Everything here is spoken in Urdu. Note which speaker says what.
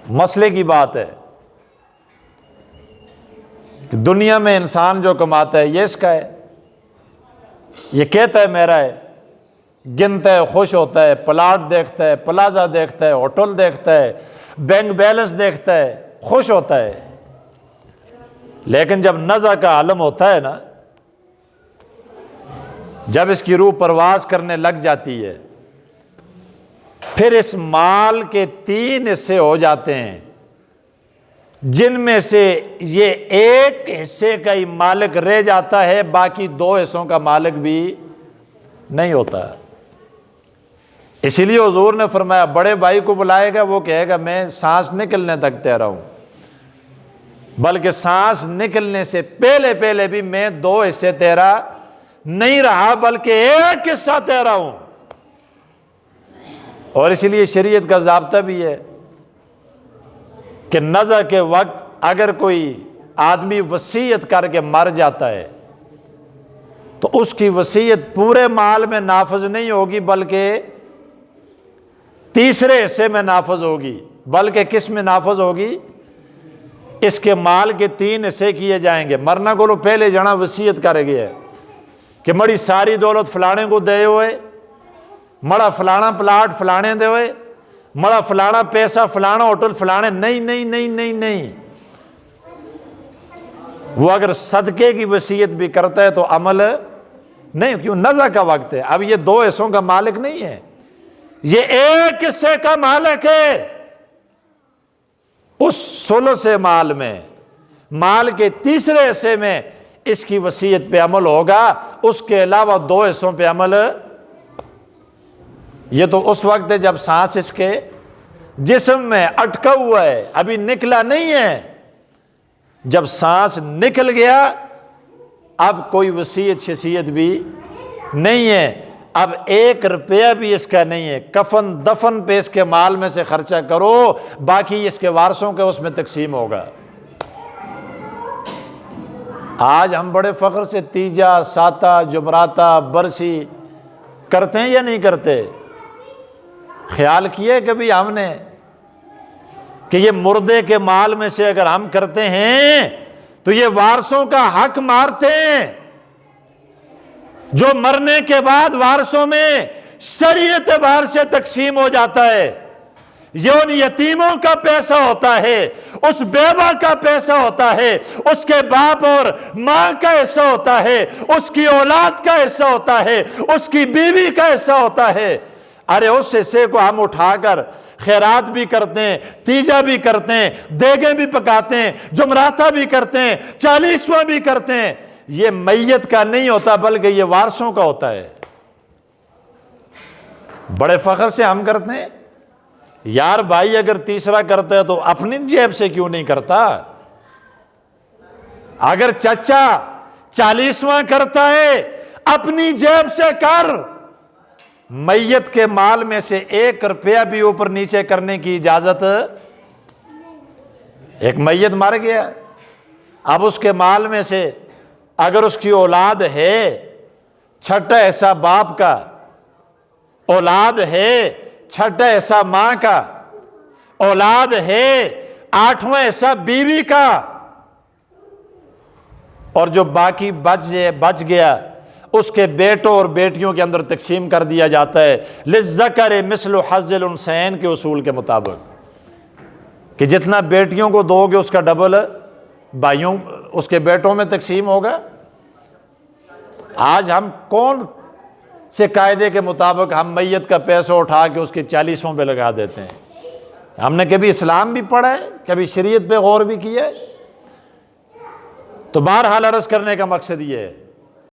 Speaker 1: مسئلے کی بات ہے کہ دنیا میں انسان جو کماتا ہے یہ اس کا ہے، یہ کہتا ہے میرا ہے، گنتا ہے، خوش ہوتا ہے، پلاٹ دیکھتا ہے، پلازا دیکھتا ہے، ہوٹل دیکھتا ہے، بینک بیلنس دیکھتا ہے، خوش ہوتا ہے۔ لیکن جب نزع کا عالم ہوتا ہے نا، جب اس کی روح پرواز کرنے لگ جاتی ہے، پھر اس مال کے 3 حصے ہو جاتے ہیں، جن میں سے یہ ایک حصے کا ہی مالک رہ جاتا ہے، باقی 2 حصوں کا مالک بھی نہیں ہوتا۔ اسی لیے حضور نے فرمایا بڑے بھائی کو بلائے گا، وہ کہے گا میں سانس نکلنے تک تیرا ہوں، بلکہ سانس نکلنے سے پہلے بھی میں 2 حصے تیرا نہیں رہا، بلکہ ایک حصہ تیرا ہوں۔ اور اسی لیے شریعت کا ضابطہ بھی ہے کہ نزع کے وقت اگر کوئی آدمی وصیت کر کے مر جاتا ہے تو اس کی وصیت پورے مال میں نافذ نہیں ہوگی، بلکہ تیسرے حصے میں نافذ ہوگی۔ بلکہ کس میں نافذ ہوگی؟ اس کے مال کے 3 حصے کیے جائیں گے۔ مرنا کو پہلے جنا وصیت کرے گیا کہ مڑی ساری دولت فلانے کو دے ہوئے، مڑا فلانا پلاٹ فلانے دے ہوئے، مڑا فلانا پیسہ فلانا ہوٹل فلانے، نہیں نہیں نہیں نہیں نہیں۔ وہ اگر صدقے کی وصیت بھی کرتا ہے تو عمل نہیں، کیوں؟ نزع کا وقت ہے، اب یہ 2 حصوں کا مالک نہیں ہے، یہ ایک حصے کا مالک ہے۔ اس ثلث مال میں، مال کے تیسرے حصے میں اس کی وصیت پہ عمل ہوگا، اس کے علاوہ 2 حصوں پہ عمل۔ یہ تو اس وقت ہے جب سانس اس کے جسم میں اٹکا ہوا ہے، ابھی نکلا نہیں ہے۔ جب سانس نکل گیا اب کوئی وصیت شصیت بھی نہیں ہے، اب 1 روپیہ بھی اس کا نہیں ہے، کفن دفن پہ اس کے مال میں سے خرچہ کرو، باقی اس کے وارثوں کے اس میں تقسیم ہوگا۔ آج ہم بڑے فخر سے تیجا، ساتا، جمراتا، برسی کرتے ہیں یا نہیں کرتے؟ خیال کیے کبھی ہم نے کہ یہ مردے کے مال میں سے اگر ہم کرتے ہیں تو یہ وارثوں کا حق مارتے ہیں، جو مرنے کے بعد وارثوں میں شرعی اعتبار سے تقسیم ہو جاتا ہے۔ یہ ان یتیموں کا پیسہ ہوتا ہے، اس بیوہ کا پیسہ ہوتا ہے، اس کے باپ اور ماں کا حصہ ہوتا ہے، اس کی اولاد کا حصہ ہوتا ہے، اس کی بیوی کا حصہ ہوتا ہے۔ ارے اس حصے کو ہم اٹھا کر خیرات بھی کرتے ہیں، تیجا بھی کرتے ہیں، دیگیں بھی پکاتے ہیں، جمراتا بھی کرتے ہیں، 40واں بھی کرتے ہیں۔ یہ میت کا نہیں ہوتا بلکہ یہ وارثوں کا ہوتا ہے۔ بڑے فخر سے ہم کرتے ہیں۔ یار بھائی اگر تیسرا کرتا ہے تو اپنی جیب سے کیوں نہیں کرتا؟ اگر چچا 40واں کرتا ہے اپنی جیب سے کر۔ میت کے مال میں سے 1 روپیہ بھی اوپر نیچے کرنے کی اجازت۔ ایک میت مر گیا، اب اس کے مال میں سے اگر اس کی اولاد ہے، 6واں حصہ باپ کا، اولاد ہے 6واں حصہ ماں کا، اولاد ہے 8واں حصہ بیوی کا، اور جو باقی بچ گیا اس کے بیٹوں اور بیٹیوں کے اندر تقسیم کر دیا جاتا ہے للذکر مثل حظ الانثیین کے اصول کے مطابق، کہ جتنا بیٹیوں کو دو گے اس کا ڈبل بھائیوں اس کے بیٹوں میں تقسیم ہوگا۔ آج ہم کون سے قاعدے کے مطابق ہم میت کا پیسہ اٹھا کے اس کے 40واں پہ لگا دیتے ہیں؟ ہم نے کبھی اسلام بھی پڑھا ہے، کبھی شریعت پہ غور بھی کیا ہے؟ تو بہرحال عرض کرنے کا مقصد یہ ہے